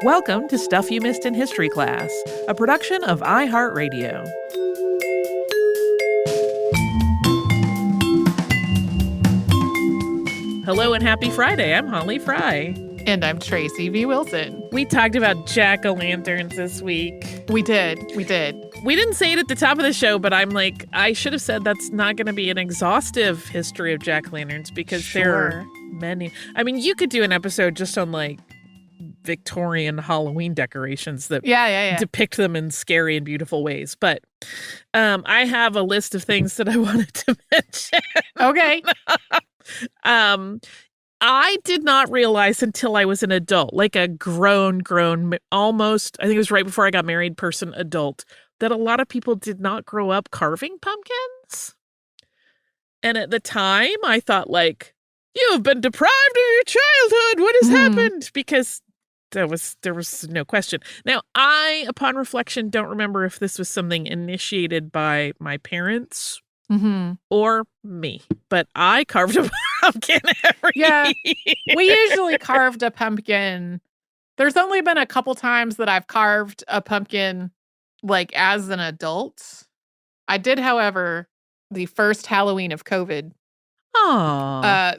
Welcome to Stuff You Missed in History Class, a production of iHeartRadio. Hello and happy Friday. I'm Holly Fry. And I'm Tracy V. Wilson. We talked about jack-o'-lanterns this week. We did. We didn't say it at the top of the show, but I'm like, I should have said that's not going to be an exhaustive history of jack-o'-lanterns because there are many. I mean, you could do an episode just on like Victorian Halloween decorations that depict them in scary and beautiful ways. But I have a list of things that I wanted to mention. Okay. I did not realize until I was an adult, like a grown, almost, I think it was right before I got married, adult, that a lot of people did not grow up carving pumpkins. And at the time, I thought, like, you have been deprived of your childhood. What has happened? Because there was no question. Now, I, upon reflection, don't remember if this was something initiated by my parents or me, but I carved a pumpkin every year. We usually carved a pumpkin. There's only been a couple times that I've carved a pumpkin, like, as an adult. I did, however, the first Halloween of COVID.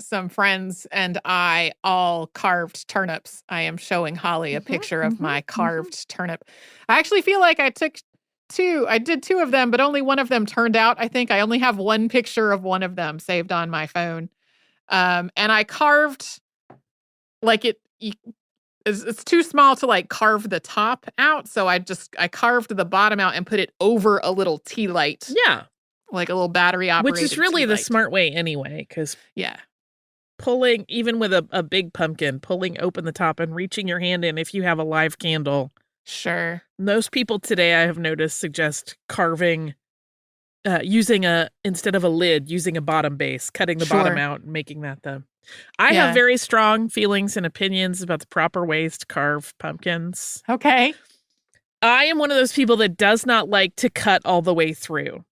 Some friends and I all carved turnips. I am showing Holly a picture of my carved turnip. I actually feel like I did two of them, but only one of them turned out. I think I only have one picture of one of them saved on my phone. And I carved, like, it's too small to, like, carve the top out. So I carved the bottom out and put it over a little tea light. Yeah. Like a little battery operated, which is really the smart way anyway, because pulling, even with a big pumpkin, pulling open the top and reaching your hand in if you have a live candle. Sure. Most people today, I have noticed, suggest carving, using instead of a lid, using a bottom base, cutting the bottom out and making that the... I have very strong feelings and opinions about the proper ways to carve pumpkins. Okay. I am one of those people that does not like to cut all the way through.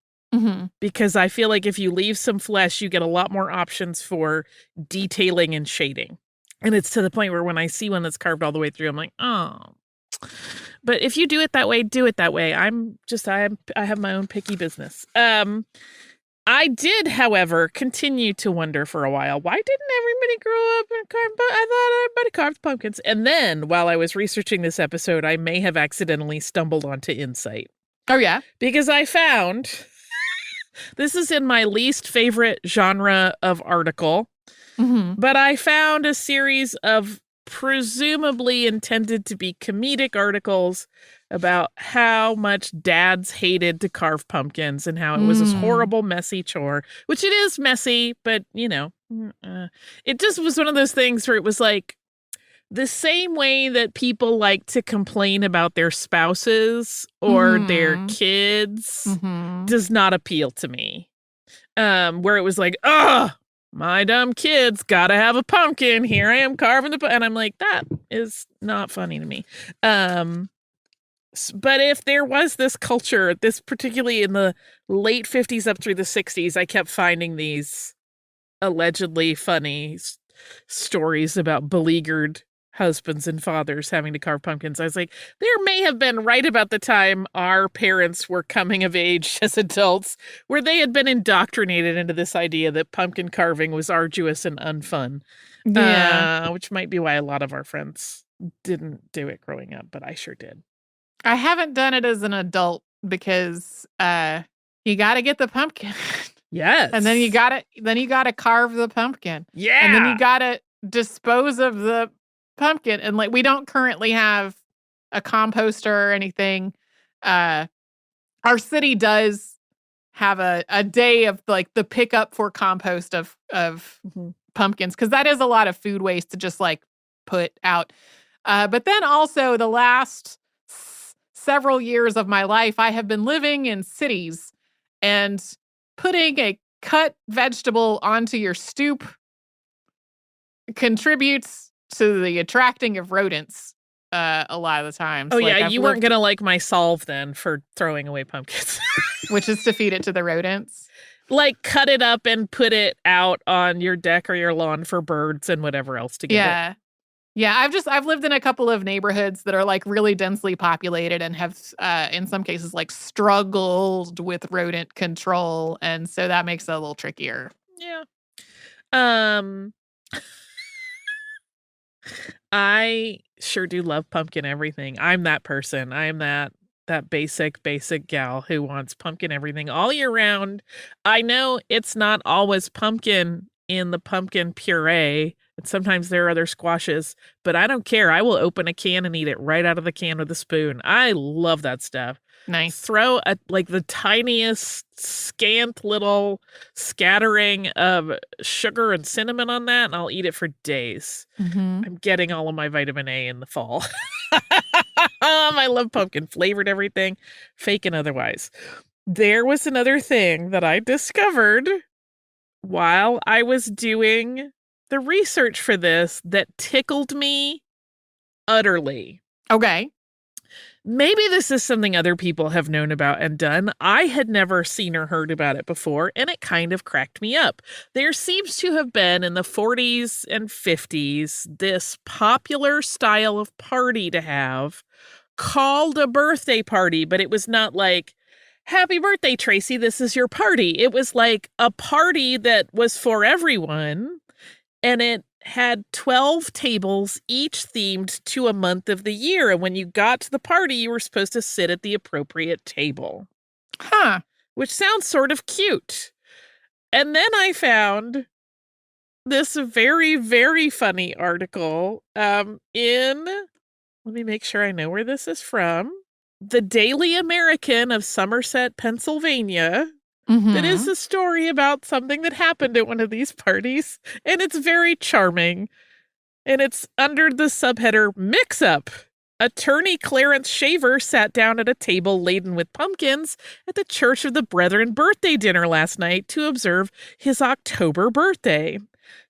Because I feel like if you leave some flesh, you get a lot more options for detailing and shading. And it's to the point where when I see one that's carved all the way through, I'm like, oh. But if you do it that way, do it that way. I have my own picky business. I did, however, continue to wonder for a while, why didn't everybody grow up and carve? I thought everybody carved pumpkins. And then while I was researching this episode, I may have accidentally stumbled onto Insight. Oh, yeah? Because I found... This is in my least favorite genre of article, but I found a series of presumably intended to be comedic articles about how much dads hated to carve pumpkins and how it was this horrible, messy chore, which it is messy, but, you know, it just was one of those things where it was like, the same way that people like to complain about their spouses or their kids does not appeal to me. Where it was like, my dumb kids gotta have a pumpkin. Here I am carving and I'm like, that is not funny to me. But if there was this culture, this particularly in the late 50s up through the 60s, I kept finding these allegedly funny stories about beleaguered husbands and fathers having to carve pumpkins. I was like, there may have been right about the time our parents were coming of age as adults, where they had been indoctrinated into this idea that pumpkin carving was arduous and unfun. Yeah. Which might be why a lot of our friends didn't do it growing up, but I sure did. I haven't done it as an adult because you got to get the pumpkin. Yes. And then you got to carve the pumpkin. Yeah. And then you got to dispose of the pumpkin, and like we don't currently have a composter or anything. Our city does have a day of like the pickup for compost of pumpkins, because that is a lot of food waste to just like put out. But then also the last several years of my life, I have been living in cities, and putting a cut vegetable onto your stoop contributes to the attracting of rodents a lot of the times. Oh, like, you weren't going to like my solve then for throwing away pumpkins. Which is to feed it to the rodents? Like, cut it up and put it out on your deck or your lawn for birds and whatever else to get it. Yeah, I've lived in a couple of neighborhoods that are like really densely populated and have in some cases like struggled with rodent control, and so that makes it a little trickier. Yeah. I sure do love pumpkin everything. I'm that person. I am that basic gal who wants pumpkin everything all year round. I know it's not always pumpkin in the pumpkin puree, and sometimes there are other squashes, but I don't care. I will open a can and eat it right out of the can with a spoon. I love that stuff. Nice. Throw like the tiniest scant little scattering of sugar and cinnamon on that, and I'll eat it for days. Mm-hmm. I'm getting all of my vitamin A in the fall. I love pumpkin flavored everything, fake and otherwise. There was another thing that I discovered while I was doing the research for this that tickled me utterly. Okay. Maybe this is something other people have known about and done. I had never seen or heard about it before, and it kind of cracked me up. There seems to have been in the 40s and 50s this popular style of party to have called a birthday party, but it was not like, happy birthday, Tracy, this is your party. It was like a party that was for everyone, and it had 12 tables, each themed to a month of the year. And when you got to the party, you were supposed to sit at the appropriate table. Huh. Which sounds sort of cute. And then I found this very, very funny article in, let me make sure I know where this is from, the Daily American of Somerset, Pennsylvania. Mm-hmm. That is a story about something that happened at one of these parties, and it's very charming. And it's under the subheader, Mix Up. Attorney Clarence Shaver sat down at a table laden with pumpkins at the Church of the Brethren birthday dinner last night to observe his October birthday.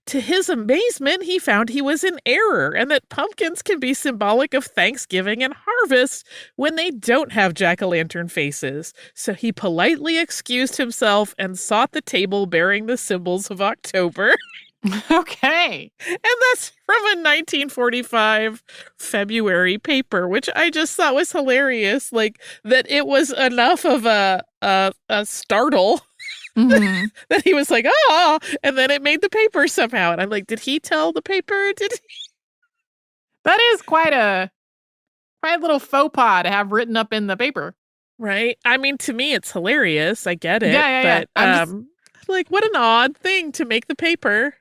To his amazement, he found he was in error and that pumpkins can be symbolic of Thanksgiving and harvest when they don't have jack-o'-lantern faces. So he politely excused himself and sought the table bearing the symbols of October. Okay. And that's from a 1945 February paper, which I just thought was hilarious. Like, that it was enough of a startle. Mm-hmm. That he was like, oh, and then it made the paper somehow. And I'm like, did he tell the paper? Did he? That is quite a little faux pas to have written up in the paper. Right. I mean, to me, it's hilarious. I get it. Yeah. But like, what an odd thing to make the paper.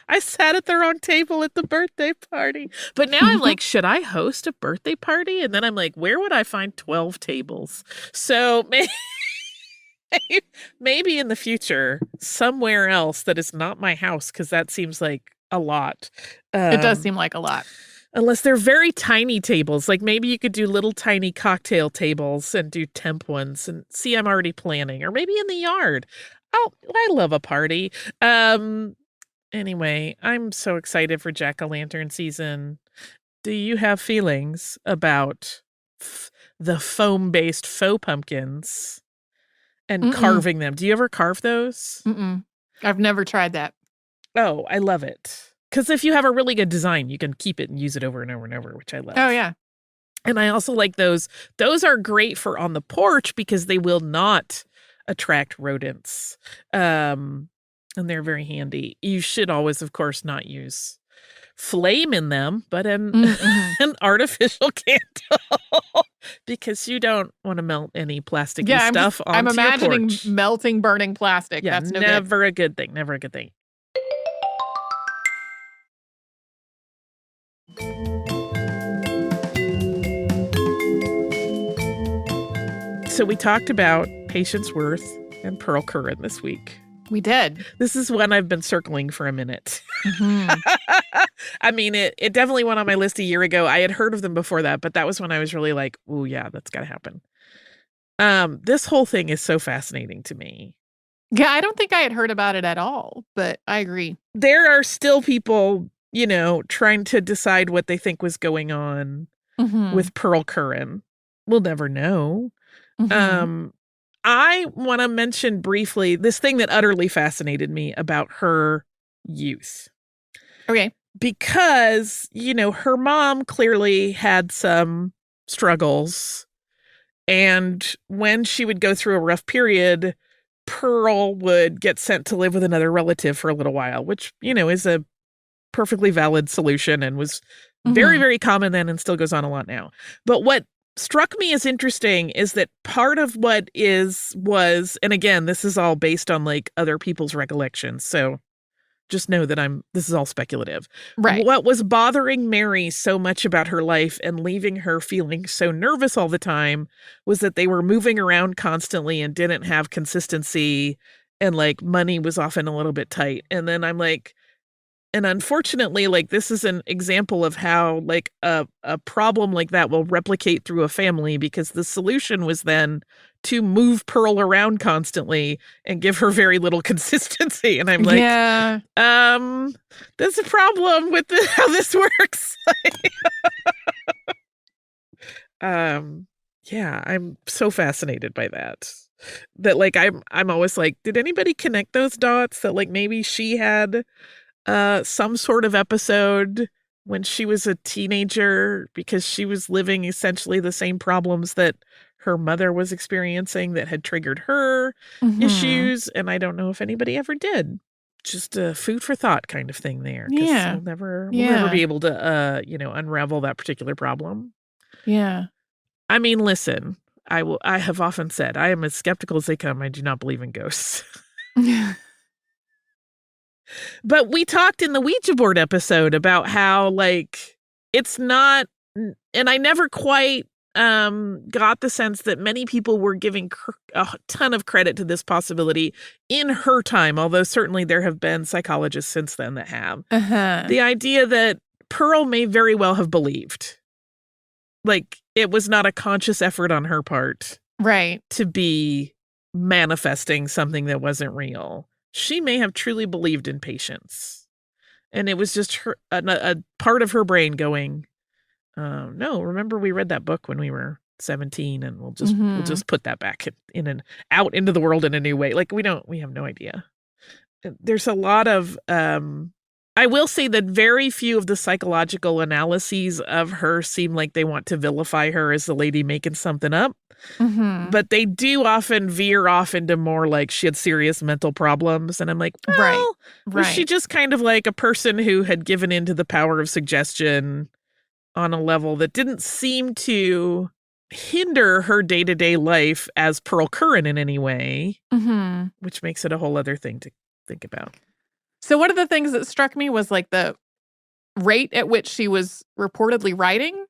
I sat at the wrong table at the birthday party. But now I'm like, should I host a birthday party? And then I'm like, where would I find 12 tables? So maybe in the future, somewhere else that is not my house, because that seems like a lot. It does seem like a lot. Unless they're very tiny tables. Like maybe you could do little tiny cocktail tables and do temp ones. And see, I'm already planning. Or maybe in the yard. Oh, I love a party. Anyway, I'm so excited for jack-o'-lantern season. Do you have feelings about the foam-based faux pumpkins? And carving them. Do you ever carve those? I've never tried that. Oh, I love it. Because if you have a really good design, you can keep it and use it over and over and over, which I love. Oh, yeah. And I also like those. Those are great for on the porch because they will not attract rodents. And they're very handy. You should always, of course, not use flame in them, but an artificial candle because you don't want to melt any plasticky stuff onto I'm imagining your porch. Melting, burning plastic. Yeah, that's never a good thing. Never a good thing. So we talked about Patience Worth and Pearl Curran this week. We did. This is one I've been circling for a minute. I mean, it definitely went on my list a year ago. I had heard of them before that, but that was when I was really like, oh, yeah, that's got to happen. This whole thing is so fascinating to me. Yeah, I don't think I had heard about it at all, but I agree. There are still people, trying to decide what they think was going on with Pearl Curran. We'll never know. I want to mention briefly this thing that utterly fascinated me about her youth. Okay. because, her mom clearly had some struggles. And when she would go through a rough period, Pearl would get sent to live with another relative for a little while, which, is a perfectly valid solution and was very, very common then and still goes on a lot now. But what struck me as interesting is that part of what was, and again, this is all based on like other people's recollections. So just know that this is all speculative. Right. What was bothering Mary so much about her life and leaving her feeling so nervous all the time was that they were moving around constantly and didn't have consistency, and like money was often a little bit tight. And then I'm like, and unfortunately, like, this is an example of how like a problem like that will replicate through a family, because the solution was then to move Pearl around constantly and give her very little consistency. And I'm like, yeah, there's a problem with how this works. Yeah, I'm so fascinated by that. That like I'm always like, did anybody connect those dots that like maybe she had some sort of episode when she was a teenager because she was living essentially the same problems that her mother was experiencing that had triggered her issues. And I don't know if anybody ever did. Just a food for thought kind of thing there. Yeah. We'll never be able to, unravel that particular problem. Yeah. I mean, listen, I have often said I am as skeptical as they come. I do not believe in ghosts. But we talked in the Ouija board episode about how, like, it's not, and I never quite got the sense that many people were giving a ton of credit to this possibility in her time, although certainly there have been psychologists since then that have. The idea that Pearl may very well have believed. Like, it was not a conscious effort on her part. Right. To be manifesting something that wasn't real. She may have truly believed in patience. And it was just a part of her brain going, no, remember we read that book when we were 17, and we'll just put that back out into the world in a new way. Like, we have no idea. There's a lot of, I will say that very few of the psychological analyses of her seem like they want to vilify her as the lady making something up. But they do often veer off into more like she had serious mental problems. And I'm like, well, was she just kind of like a person who had given into the power of suggestion on a level that didn't seem to hinder her day-to-day life as Pearl Curran in any way, which makes it a whole other thing to think about. So one of the things that struck me was like the rate at which she was reportedly writing.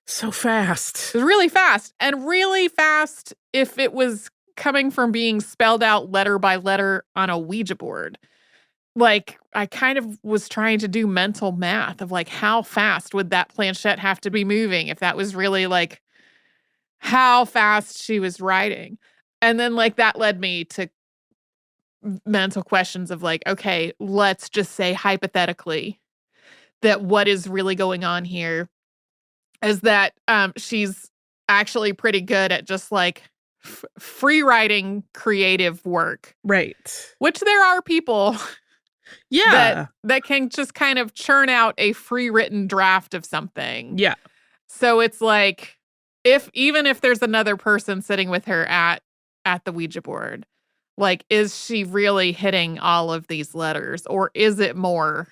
So fast. It was really fast, and really fast if it was coming from being spelled out letter by letter on a Ouija board. Like, I kind of was trying to do mental math of like, how fast would that planchette have to be moving if that was really like how fast she was writing. And then like that led me to mental questions of like, okay, let's just say hypothetically that what is really going on here is that she's actually pretty good at just like free writing creative work. Right. Which there are people that can just kind of churn out a free written draft of something. Yeah. So it's like, even if there's another person sitting with her at the Ouija board, like, is she really hitting all of these letters? Or is it more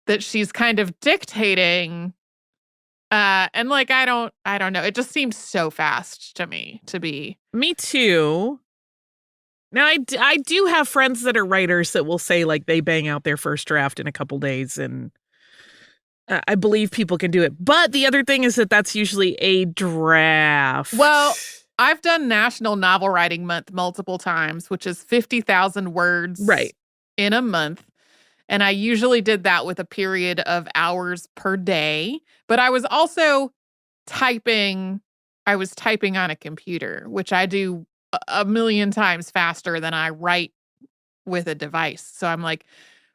that she's kind of dictating? And like, I don't know. It just seems so fast to me to be. Me too. Now, I do have friends that are writers that will say like they bang out their first draft in a couple days, and I believe people can do it. But the other thing is that that's usually a draft. Well, I've done National Novel Writing Month multiple times, which is 50,000 words in a month. And I usually did that with a period of hours per day. But I was also typing. I was typing on a computer, which I do a million times faster than I write with a device. So I'm like,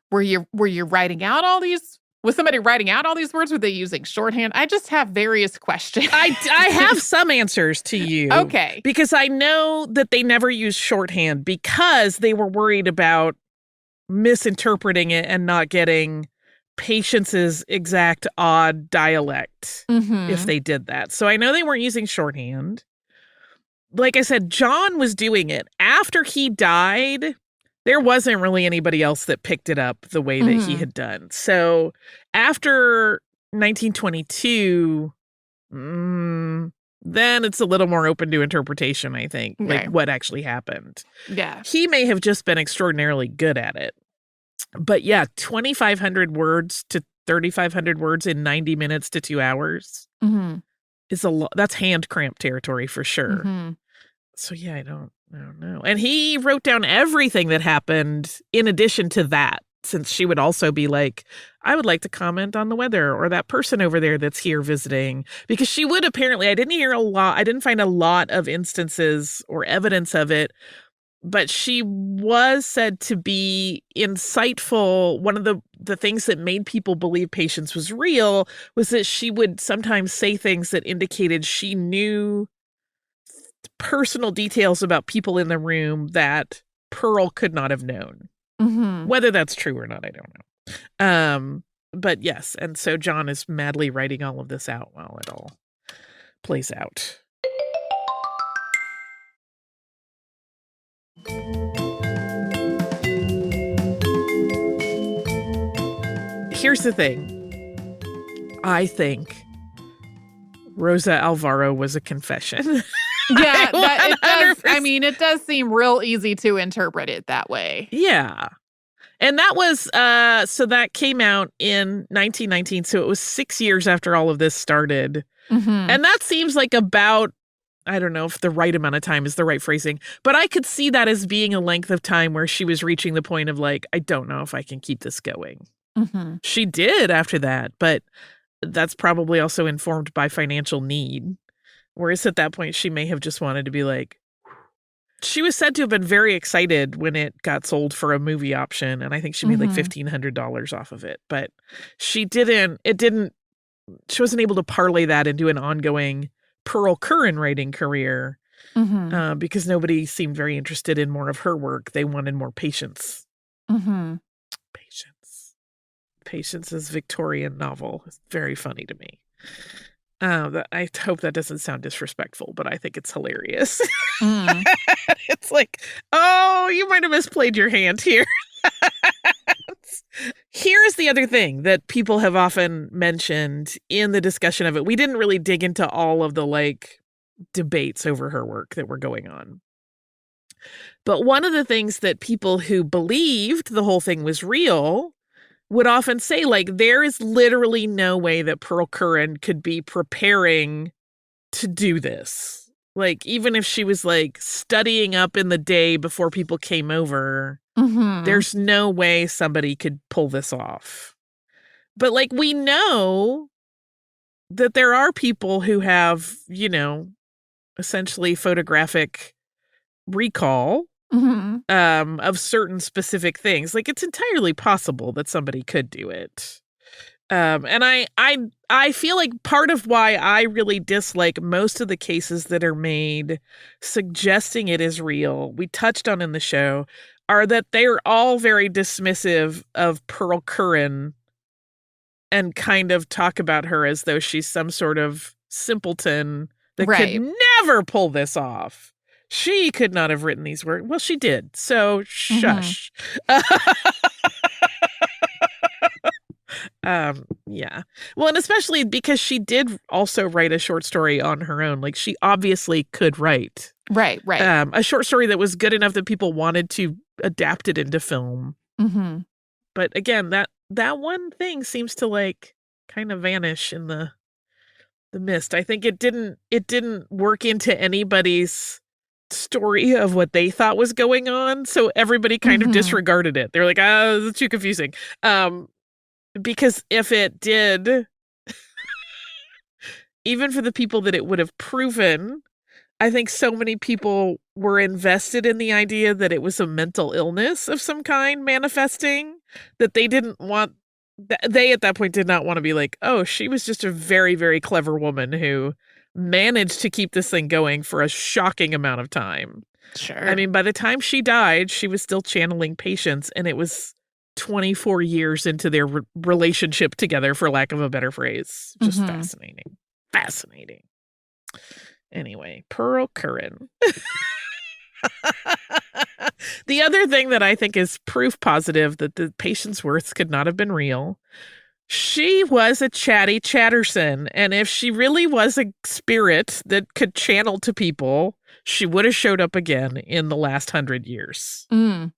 were you writing out all these? Was somebody writing out all these words? Were they using shorthand? I just have various questions. I have some answers to you. Okay. Because I know that they never used shorthand because they were worried about misinterpreting it and not getting Patience's exact odd dialect if Mm-hmm. they did that. So I know they weren't using shorthand. Like I said, John was doing it. After he died, there wasn't really anybody else that picked it up the way that he Mm-hmm. had done. So after 1922, then it's a little more open to interpretation, I think, like Okay. what actually happened. Yeah. He may have just been extraordinarily good at it. But yeah, 2,500 words to 3,500 words in 90 minutes to 2 hours Mm-hmm. is a lot. That's hand cramp territory for sure. Mm-hmm. So yeah, I don't know. And he wrote down everything that happened in addition to that, since she would also be like, I would like to comment on the weather or that person over there that's here visiting. Because she would apparently, I didn't find a lot of instances or evidence of it, but she was said to be insightful. One of the things that made people believe Patience was real was that she would sometimes say things that indicated she knew personal details about people in the room that Pearl could not have known. Mm-hmm. Whether that's true or not, I don't know. But yes, and so John is madly writing all of this out while it all plays out. Here's the thing. I think Rosa Alvaro was a confession. Yeah, it does. 100%. I mean, it does seem real easy to interpret it that way. Yeah. And that was, so that came out in 1919. So it was 6 years after all of this started. Mm-hmm. And that seems like about, I don't know if the right amount of time is the right phrasing, but I could see that as being a length of time where she was reaching the point of like, I don't know if I can keep this going. Mm-hmm. She did after that, but that's probably also informed by financial need. Whereas at that point, she may have just wanted to be like, she was said to have been very excited when it got sold for a movie option. And I think she made like $1,500 off of it, but she wasn't able to parlay that into an ongoing Pearl Curran writing career because nobody seemed very interested in more of her work. They wanted more Patience. Mm-hmm. Patience's Victorian novel is very funny to me. I hope that doesn't sound disrespectful, but I think it's hilarious. Mm. It's like, oh, you might have misplayed your hand here. Here's the other thing that people have often mentioned in the discussion of it. We didn't really dig into all of the like debates over her work that were going on. But one of the things that people who believed the whole thing was real would often say, like, there is literally no way that Pearl Curran could be preparing to do this. Like, even if she was like studying up in the day before people came over, there's no way somebody could pull this off. But like, we know that there are people who have, essentially photographic recall of certain specific things. Like, it's entirely possible that somebody could do it. And I feel like part of why I really dislike most of the cases that are made suggesting it is real, we touched on in the show, are that they're all very dismissive of Pearl Curran and kind of talk about her as though she's some sort of simpleton that could never pull this off. She could not have written these words. Well, she did. So shush. Yeah. Well, and especially because she did also write a short story on her own. Like, she obviously could write. Right. A short story that was good enough that people wanted to adapt it into film. But again, that one thing seems to like kind of vanish in the mist. I think it didn't work into anybody's story of what they thought was going on, so everybody kind of disregarded it. They're like, this is too confusing. Because if it did, even for the people that it would have proven, I think so many people were invested in the idea that it was a mental illness of some kind manifesting, that they didn't want, they at that point did not want to be like, oh, she was just a very, very clever woman who managed to keep this thing going for a shocking amount of time. Sure. I mean, by the time she died, she was still channeling Patience, and it was 24 years into their relationship together, for lack of a better phrase. Just fascinating. Fascinating. Anyway, Pearl Curran. The other thing that I think is proof positive that the patient's worths could not have been real, she was a chatty chatterson, and if she really was a spirit that could channel to people, she would have showed up again in the last 100 years. To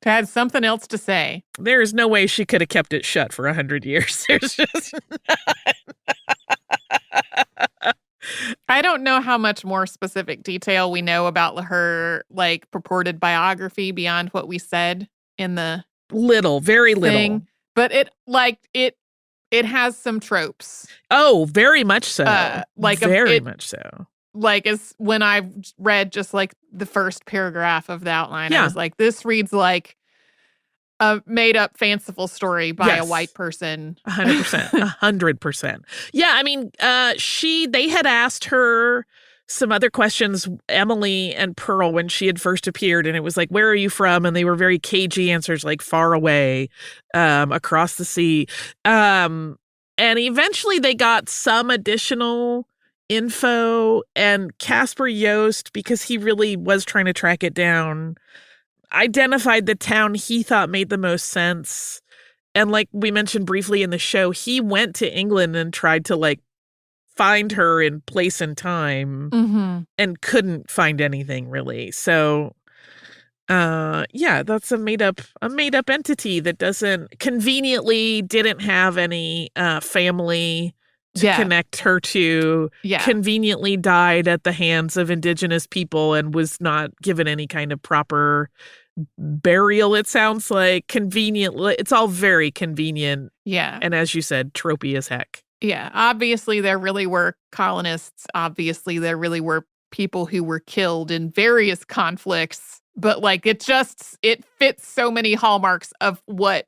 have something else to say. There is no way she could have kept it shut for 100 years. There's just not. I don't know how much more specific detail we know about her, like, purported biography beyond what we said in the very thing. little. But it has some tropes. Oh, very much so. Very much so. Like, as when I read just like the first paragraph of the outline, I was like, this reads like a made-up fanciful story by a white person. 100%. 100%. Yeah, I mean, they had asked her some other questions, Emily and Pearl, when she had first appeared, and it was like, where are you from? And they were very cagey answers, like far away, across the sea. And eventually they got some additional info, and Casper Yost, because he really was trying to track it down, identified the town he thought made the most sense. And like we mentioned briefly in the show, he went to England and tried to like find her in place and time and couldn't find anything really. So that's a made up entity that didn't have any family to connect her to, conveniently died at the hands of indigenous people and was not given any kind of proper burial, it sounds like. Convenient. It's all very convenient. Yeah. And as you said, tropey as heck. Yeah. Obviously, there really were colonists. Obviously, there really were people who were killed in various conflicts. But like, it fits so many hallmarks of what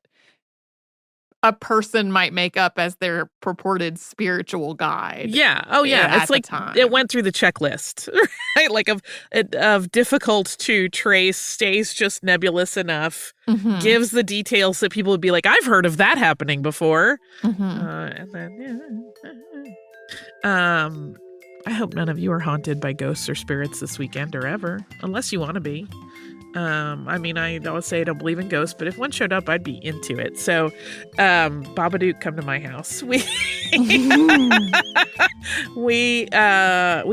a person might make up as their purported spiritual guide. Yeah. Oh, yeah. It's like it went through the checklist, right? Like of difficult to trace, stays just nebulous enough, gives the details that people would be like, I've heard of that happening before. And then, I hope none of you are haunted by ghosts or spirits this weekend or ever, unless you want to be. I mean, I always say I don't believe in ghosts, but if one showed up, I'd be into it. So, Babadook, come to my house. We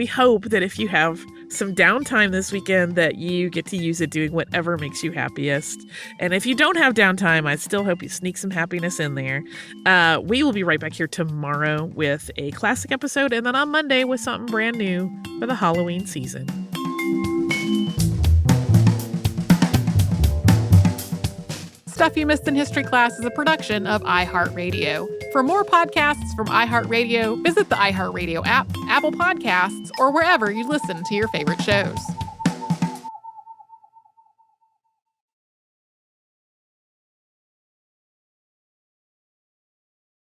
hope that if you have some downtime this weekend, that you get to use it doing whatever makes you happiest. And if you don't have downtime, I still hope you sneak some happiness in there. We will be right back here tomorrow with a classic episode, and then on Monday with something brand new for the Halloween season. Stuff You Missed in History Class is a production of iHeartRadio. For more podcasts from iHeartRadio, visit the iHeartRadio app, Apple Podcasts, or wherever you listen to your favorite shows.